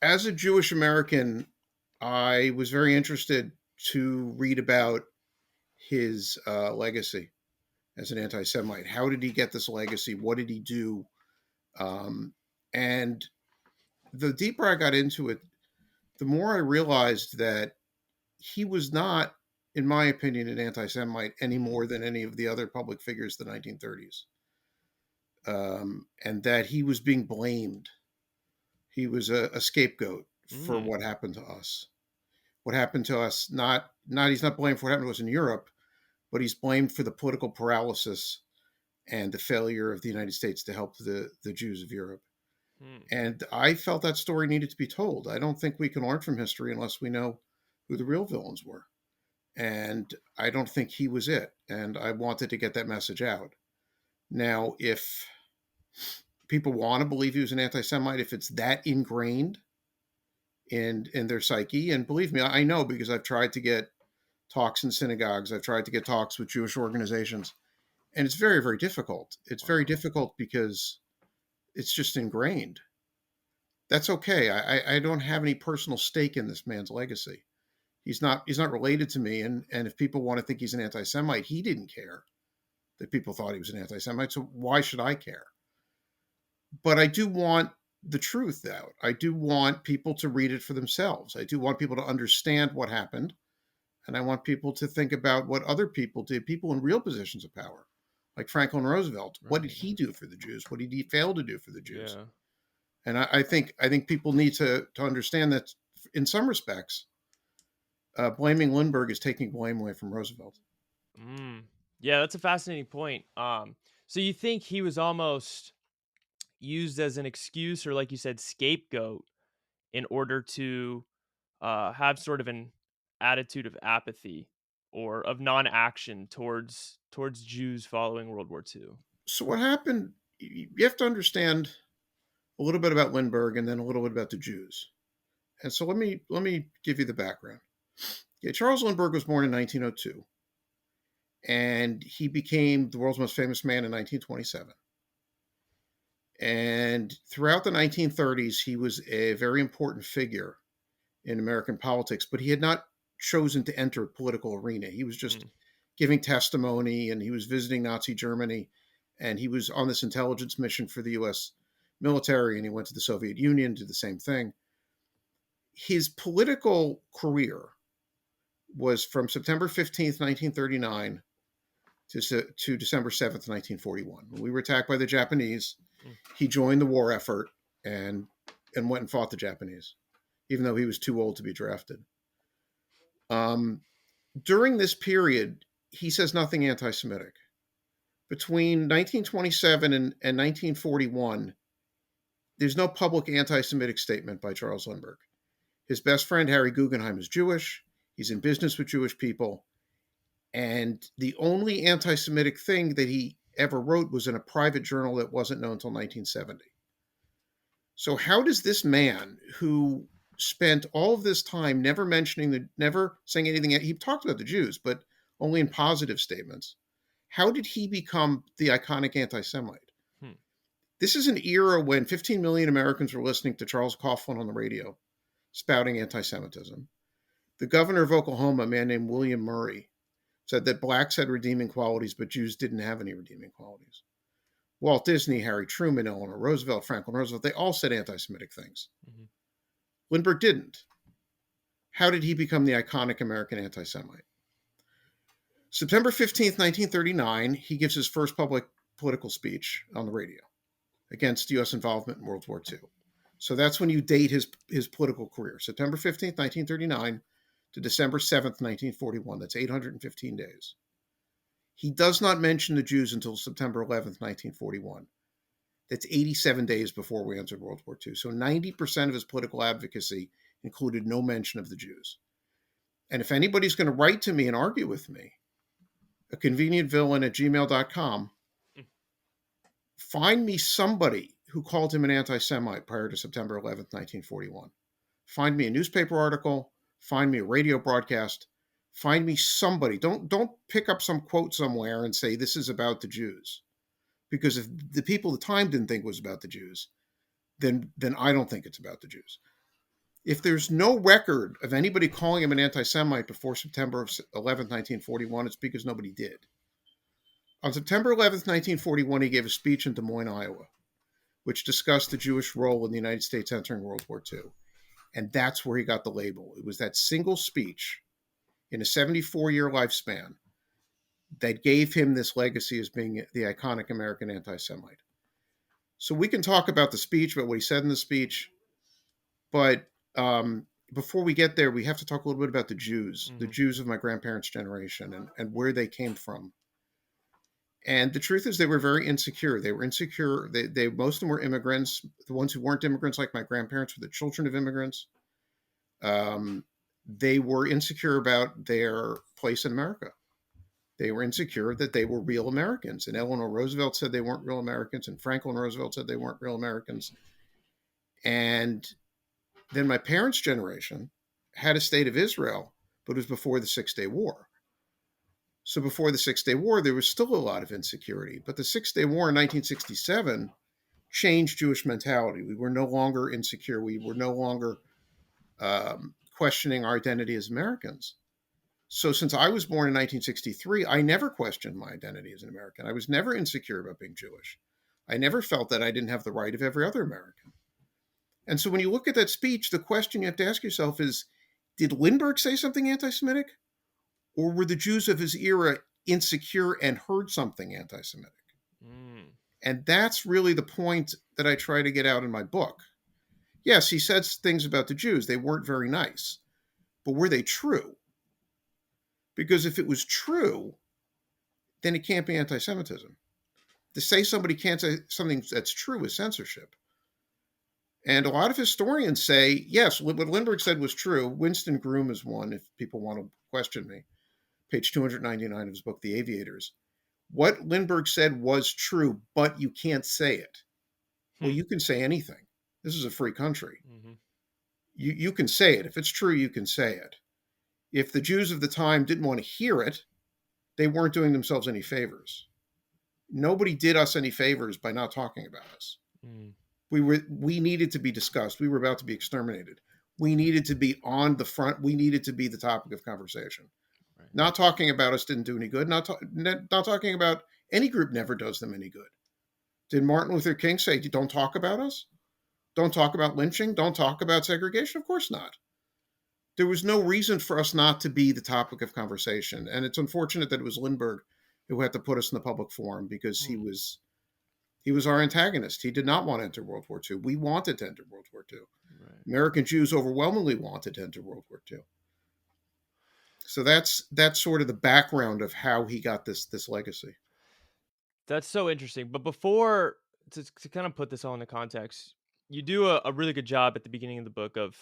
as a Jewish American, I was very interested to read about his legacy as an anti-Semite. How did he get this legacy? What did he do? Um, and the deeper I got into it, the more I realized that he was not, in my opinion, an anti-Semite any more than any of the other public figures of the 1930s, and that he was being blamed. He was a scapegoat for Mm, what happened to us. What happened to us? Not he's not blamed for what happened to us in Europe, but he's blamed for the political paralysis and the failure of the United States to help the Jews of Europe. mm. And I felt that story needed to be told. I don't think we can learn from history unless we know who the real villains were. And I don't think he was it. And I wanted to get that message out. Now, if people want to believe he was an anti-Semite, if it's that ingrained in their psyche, and believe me, I know because I've tried to get talks in synagogues, I've tried to get talks with Jewish organizations, and it's very, very difficult. It's very Wow. difficult because it's just ingrained. That's okay. I don't have any personal stake in this man's legacy. He's not related to me, and if people want to think he's an anti-Semite, he didn't care that people thought he was an anti-Semite. So why should I care? But I do want the truth out. I do want people to read it for themselves. I do want people to understand what happened, and I want people to think about what other people did, people in real positions of power, like Franklin Roosevelt. What did Right. he do for the Jews? What did he fail to do for the Jews? Yeah. And I think people need to understand that in some respects, blaming Lindbergh is taking blame away from Roosevelt. Mm. Yeah, that's a fascinating point. So you think he was almost used as an excuse or, like you said, scapegoat in order to have sort of an attitude of apathy or of non-action towards Jews following World War II. So what happened? You have to understand a little bit about Lindbergh and then a little bit about the Jews. And so let me give you the background. Okay, Charles Lindbergh was born in 1902, and he became the world's most famous man in 1927. And throughout the 1930s, he was a very important figure in American politics, but he had not chosen to enter a political arena. He was just Mm, giving testimony, and he was visiting Nazi Germany, and he was on this intelligence mission for the U.S. military, and he went to the Soviet Union, did the same thing. His political career was from September 15th, 1939 to December 7th, 1941. When we were attacked by the Japanese, mm, he joined the war effort and went and fought the Japanese, even though he was too old to be drafted. Um, During this period, he says nothing anti-Semitic. Between 1927 and 1941, there's no public anti-Semitic statement by Charles Lindbergh. His best friend, Harry Guggenheim, is Jewish. He's in business with Jewish people. And the only anti Semitic thing that he ever wrote was in a private journal that wasn't known until 1970. So, how does this man who spent all of this time never saying anything, he talked about the Jews, but only in positive statements, how did he become the iconic anti Semite? hmm, This is an era when 15 million Americans were listening to Charles Coughlin on the radio spouting anti Semitism. The governor of Oklahoma, a man named William Murray, said that blacks had redeeming qualities, but Jews didn't have any redeeming qualities. Walt Disney, Harry Truman, Eleanor Roosevelt, Franklin Roosevelt, they all said anti Semitic things. mhm. Lindbergh didn't. How did he become the iconic American anti Semite? September 15th, 1939, he gives his first public political speech on the radio against U.S. involvement in World War II. So that's when you date his political career, September 15th, 1939 to December 7th, 1941. That's 815 days. He does not mention the Jews until September 11th, 1941. That's 87 days before we entered World War II. So 90% of his political advocacy included no mention of the Jews. And if anybody's going to write to me and argue with me, a convenient villain at gmail.com, Mm. find me somebody who called him an anti Semite prior to September 11th, 1941. Find me a newspaper article, find me a radio broadcast, find me somebody. Don't pick up some quote somewhere and say this is about the Jews. Because if the people at the time didn't think it was about the Jews, then I don't think it's about the Jews. If there's no record of anybody calling him an anti-Semite before September 11th, 1941, it's because nobody did. On September 11th, 1941, he gave a speech in Des Moines, Iowa, which discussed the Jewish role in the United States entering World War II. And that's where he got the label. It was that single speech in a 74-year lifespan that gave him this legacy as being the iconic American anti-Semite. So we can talk about the speech, about what he said in the speech, but before we get there, we have to talk a little bit about the Jews of my grandparents' generation and where they came from. And the truth is they were very insecure. They were insecure. They most of them were immigrants. The ones who weren't immigrants, like my grandparents, were the children of immigrants. They were insecure about their place in America. They were insecure that they were real Americans. And Eleanor Roosevelt said they weren't real Americans, and Franklin Roosevelt said they weren't real Americans. And then my parents' generation had a state of Israel, but it was before the Six-Day War. So before the Six-Day War, there was still a lot of insecurity. But the Six-Day War in 1967 changed Jewish mentality. We were no longer insecure. We were no longer questioning our identity as Americans. So since I was born in 1963, I never questioned my identity as an American. I was never insecure about being Jewish. I never felt that I didn't have the right of every other American. And so when you look at that speech, the question you have to ask yourself is, did Lindbergh say something anti-Semitic? Or were the Jews of his era insecure and heard something anti-Semitic? And that's really the point that I try to get out in my book. Yes, he said things about the Jews. They weren't very nice. But were they true? Because if it was true, then it can't be anti-Semitism. To say somebody can't say something that's true is censorship. And a lot of historians say, yes, what Lindbergh said was true. Winston Groom is one, if people want to question me. Page 299 of his book, The Aviators. What Lindbergh said was true, but you can't say it. Well, you can say anything. This is a free country. You can say it. If it's true, you can say it. If the Jews of the time didn't want to hear it, they weren't doing themselves any favors. Nobody did us any favors by not talking about us. We needed to be discussed. We were about to be exterminated. We needed to be on the front. We needed to be the topic of conversation. Right. Not talking about us didn't do any good. Not talking about any group never does them any good. Did Martin Luther King say, don't talk about us? Don't talk about lynching? Don't talk about segregation? Of course not. There was no reason for us not to be the topic of conversation. And it's unfortunate that it was Lindbergh who had to put us in the public forum because he was our antagonist. He did not want to enter World War II. We wanted to enter World War II. Right. American Jews overwhelmingly wanted to enter World War II. So that's sort of the background of how he got this legacy. That's so interesting. But before, to kind of put this all into context, you do a really good job at the beginning of the book of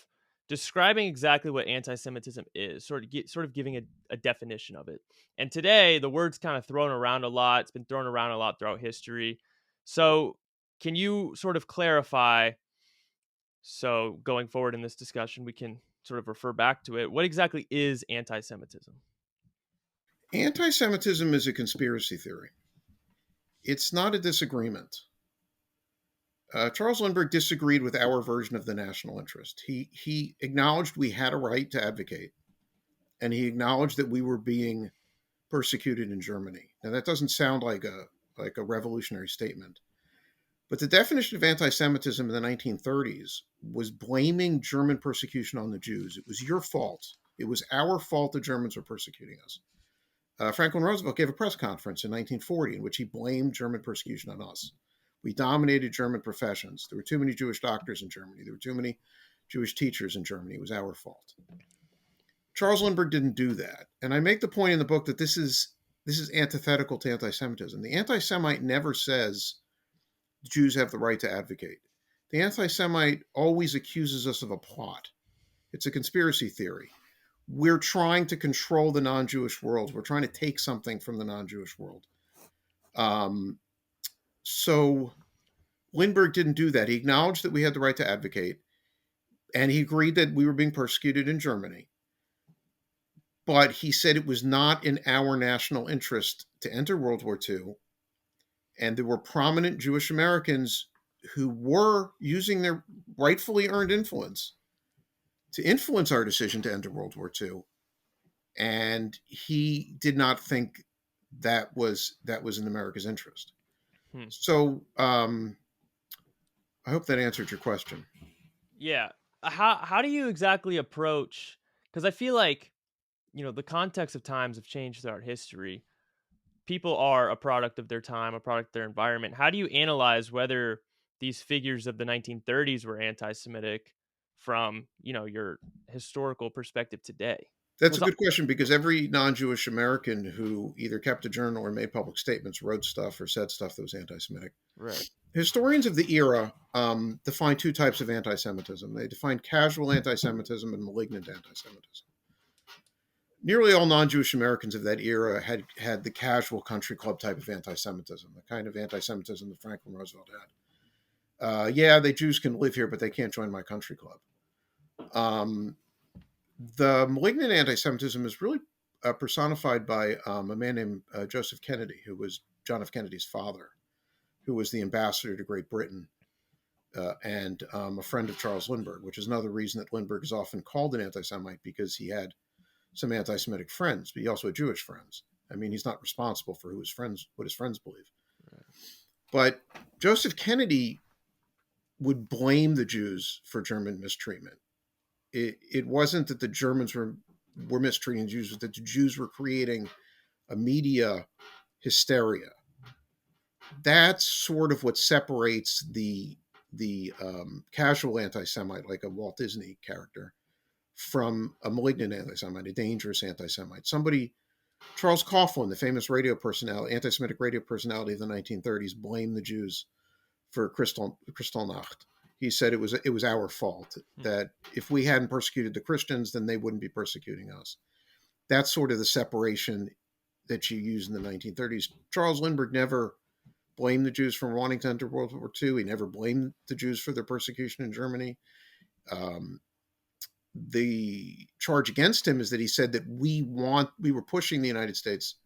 describing exactly what anti-Semitism is, sort of giving a definition of it. And today, the word's kind of thrown around a lot. It's been thrown around a lot throughout history. So can you sort of clarify, so going forward in this discussion, we can sort of refer back to it. What exactly is anti-Semitism? Anti-Semitism is a conspiracy theory. It's not a disagreement. Charles Lindbergh disagreed with our version of the national interest. He acknowledged we had a right to advocate, and he acknowledged that we were being persecuted in Germany. Now, that doesn't sound like a revolutionary statement, but the definition of anti-Semitism in the 1930s was blaming German persecution on the Jews. It was your fault. It was our fault the Germans were persecuting us. Franklin Roosevelt gave a press conference in 1940 in which he blamed German persecution on us. We dominated German professions. There were too many Jewish doctors in Germany. There were too many Jewish teachers in Germany. It was our fault. Charles Lindbergh didn't do that. And I make the point in the book that this is antithetical to anti-Semitism. The anti-Semite never says Jews have the right to advocate. The anti-Semite always accuses us of a plot. It's a conspiracy theory. We're trying to control the non-Jewish world. We're trying to take something from the non-Jewish world. So Lindbergh didn't do that. He acknowledged that we had the right to advocate, and he agreed that we were being persecuted in Germany. But he said it was not in our national interest to enter World War II. And there were prominent Jewish Americans who were using their rightfully earned influence to influence our decision to enter World War II, and he did not think that was in America's interest. Hmm. So I hope that answered your question. Yeah. How do you exactly approach? Because I feel like the context of times have changed throughout history. People are a product of their time, a product of their environment. How do you analyze whether these figures of the 1930s were anti-Semitic from your historical perspective today? That's a Because good question because every non-Jewish American who either kept a journal or made public statements wrote stuff or said stuff that was anti-Semitic. right, Historians of the era define two types of anti-Semitism. They define casual anti-Semitism and malignant anti-Semitism. Nearly all non-Jewish Americans of that era had the casual country club type of anti-Semitism, the kind of anti-Semitism that Franklin Roosevelt had. Yeah, the Jews can live here, but they can't join my country club. The malignant anti-Semitism is really personified by a man named Joseph Kennedy, who was John F. Kennedy's father, who was the ambassador to Great Britain and a friend of Charles Lindbergh, which is another reason that Lindbergh is often called an anti-Semite, because he had some anti-Semitic friends, but he also had Jewish friends. I mean, he's not responsible for what his friends believe. right. But Joseph Kennedy would blame the Jews for German mistreatment. It wasn't that the Germans were mistreating Jews, but that the Jews were creating a media hysteria. That's sort of what separates the casual anti-Semite, like a Walt Disney character, from a malignant anti-Semite, a dangerous anti-Semite. Charles Coughlin, the famous anti-Semitic radio personality of the 1930s, blamed the Jews for Kristallnacht. He said it was our fault, Hmm. that if we hadn't persecuted the Christians, then they wouldn't be persecuting us. That's sort of the separation that you use in the 1930s. Charles Lindbergh never blamed the Jews for wanting to enter World War II. He never blamed the Jews for their persecution in Germany. Um, the charge against him is that he said that we were pushing the United States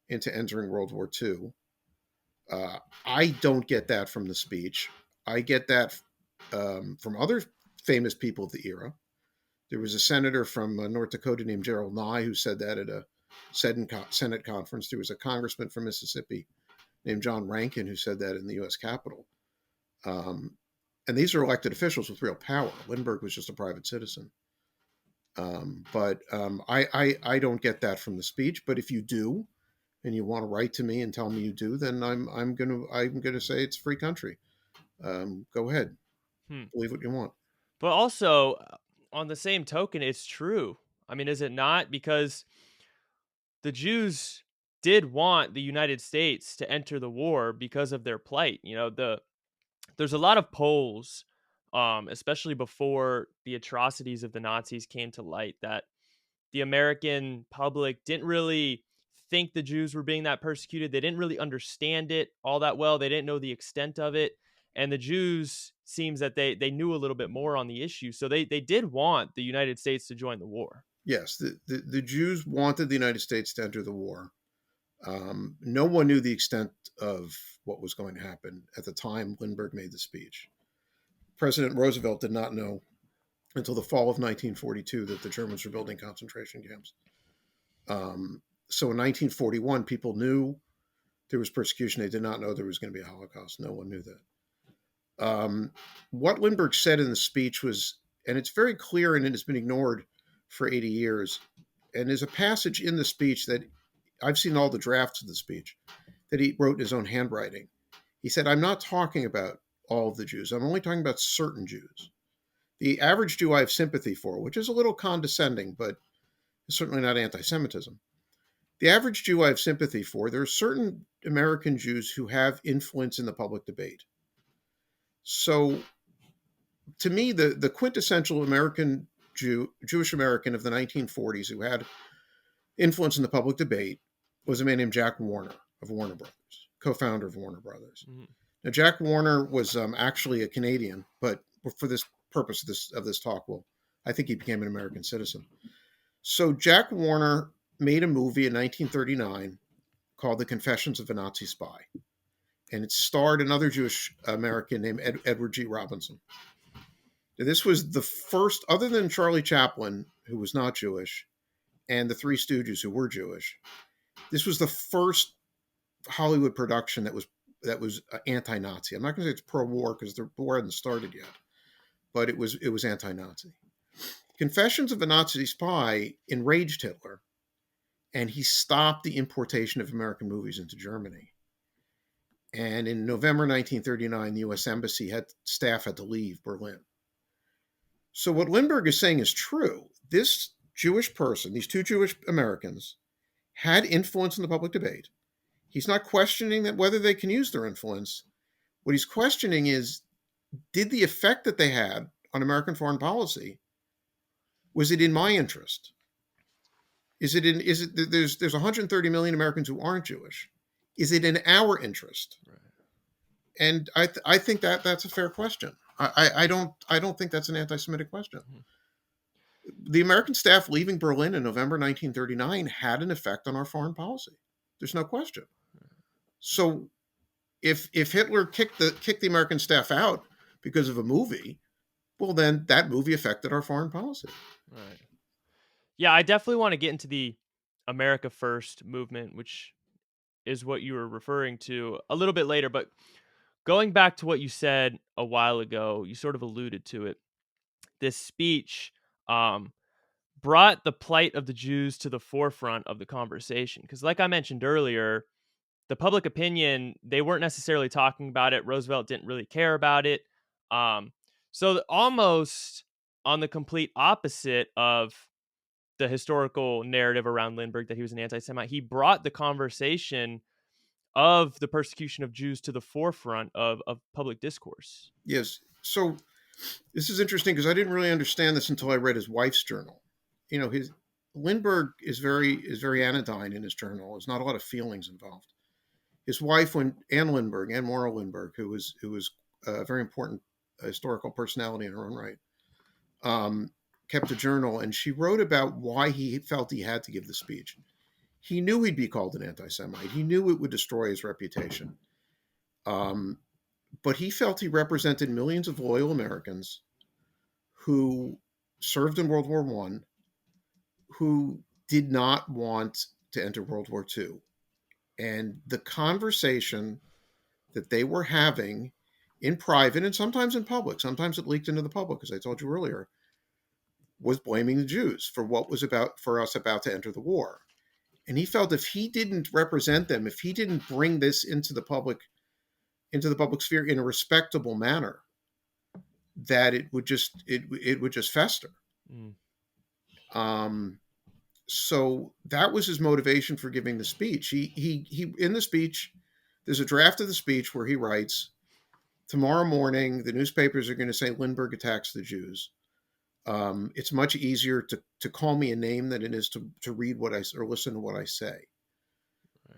into entering World War II. I don't get that from the speech. I get that from other famous people of the era. There was a senator from North Dakota named Gerald Nye who said that at a Senate conference. There was a congressman from Mississippi named John Rankin who said that in the U.S. Capitol. And these are elected officials with real power. Lindbergh was just a private citizen. I don't get that from the speech. But if you do, and you want to write to me and tell me you do, then I'm gonna say it's a free country. Go ahead, Hmm. believe what you want. But also, on the same token, it's true. I mean, is it not? Because the Jews did want the United States to enter the war because of their plight. There's a lot of polls, especially before the atrocities of the Nazis came to light, that the American public didn't really think the Jews were being that persecuted. They didn't really understand it all that well. They didn't know the extent of it. And the Jews seems that they knew a little bit more on the issue. So they did want the United States to join the war. Yes, the Jews wanted the United States to enter the war. No one knew the extent of what was going to happen at the time Lindbergh made the speech. President Roosevelt did not know until the fall of 1942 that the Germans were building concentration camps. So in 1941, people knew there was persecution. They did not know there was going to be a Holocaust. No one knew that. What Lindbergh said in the speech was, and it's very clear and it has been ignored for 80 years, and there's a passage in the speech that I've seen all the drafts of the speech that he wrote in his own handwriting. He said, I'm not talking about all of the Jews. I'm only talking about certain Jews. The average Jew I have sympathy for, which is a little condescending, but certainly not anti-Semitism. The average Jew I have sympathy for, there are certain American Jews who have influence in the public debate. So to me, the quintessential American Jewish American of the 1940s who had influence in the public debate was a man named Jack Warner of Warner Brothers, co-founder of Warner Brothers. Mhm. Now, Jack Warner was actually a Canadian, but for this purpose of this talk, I think he became an American citizen. So Jack Warner made a movie in 1939 called The Confessions of a Nazi Spy, and it starred another Jewish American named Edward G. Robinson. This was the first, other than Charlie Chaplin, who was not Jewish, and the Three Stooges, who were Jewish. This was the first Hollywood production that was anti-Nazi. I'm not going to say it's pro-war because the war hadn't started yet, but it was anti-Nazi. Confessions of a Nazi Spy enraged Hitler, and he stopped the importation of American movies into Germany. And in November 1939, the U.S. Embassy staff had to leave Berlin. So what Lindbergh is saying is true. This Jewish person, these two Jewish Americans, had influence in the public debate. He's not questioning that whether they can use their influence. What he's questioning is, did the effect that they had on American foreign policy, was it in my interest? Is it there's 130 million Americans who aren't Jewish. Is it in our interest? Right. And I think that's a fair question. I don't think that's an anti-Semitic question. Mhm. The American staff leaving Berlin in November 1939 had an effect on our foreign policy. There's no question. So if Hitler kicked the American staff out because of a movie, well, then that movie affected our foreign policy. Right. Yeah, I definitely want to get into the America First movement, which is what you were referring to a little bit later. But going back to what you said a while ago, you sort of alluded to it. This speech um, brought the plight of the Jews to the forefront of the conversation. Because, like I mentioned earlier, the public opinion, they weren't necessarily talking about it. Roosevelt didn't really care about it. Um, so, almost on the complete opposite of the historical narrative around Lindbergh that he was an anti-Semite, he brought the conversation of the persecution of Jews to the forefront of public discourse. Yes. So this is interesting because I didn't really understand this until I read his wife's journal. His Lindbergh is very anodyne in his journal. There's not a lot of feelings involved. His wife, when Anne Morrow Lindbergh, who was a very important historical personality in her own right, kept a journal, and she wrote about why he felt he had to give the speech. He knew he'd be called an anti-Semite. He knew it would destroy his reputation. But he felt he represented millions of loyal Americans who served in World War I, who did not want to enter World War II. And the conversation that they were having in private and sometimes in public, sometimes it leaked into the public, as I told you earlier, was blaming the Jews for what was about to enter the war. And he felt if he didn't represent them, if he didn't bring this into the public sphere in a respectable manner, that it would just fester. Mm. So that was his motivation for giving the speech. He in the speech, there's a draft of the speech where he writes, "Tomorrow morning, the newspapers are going to say Lindbergh attacks the Jews. It's much easier to call me a name than it is to read what I or listen to what I say."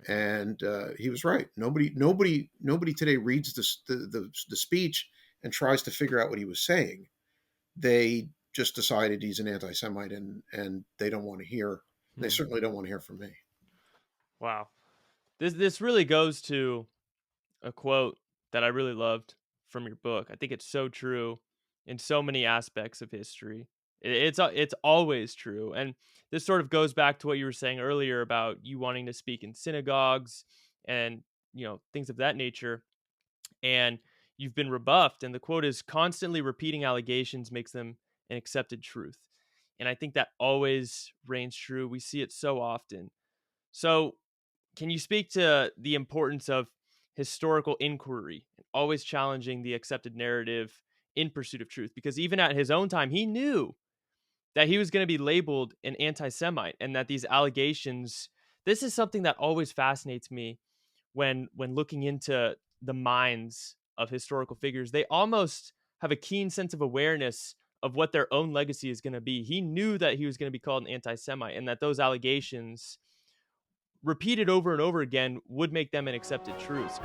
And he was right. Nobody today reads the speech and tries to figure out what he was saying. They just decided he's an anti-Semite, and they don't want to hear. They certainly don't want to hear from me. Wow. This really goes to a quote that I really loved from your book. I think it's so true in so many aspects of history. It's always true. And this sort of goes back to what you were saying earlier about you wanting to speak in synagogues and, things of that nature. And you've been rebuffed. And the quote is, "Constantly repeating allegations makes them an accepted truth." And I think that always reigns true. We see it so often. So, can you speak to the importance of historical inquiry, always challenging the accepted narrative in pursuit of truth? Because even at his own time, he knew that he was going to be labeled an anti-Semite, and that these allegations, this is something that always fascinates me when looking into the minds of historical figures. They almost have a keen sense of awareness of what their own legacy is going to be. He knew that he was going to be called an anti-Semite, and that those allegations repeated over and over again would make them an accepted truth.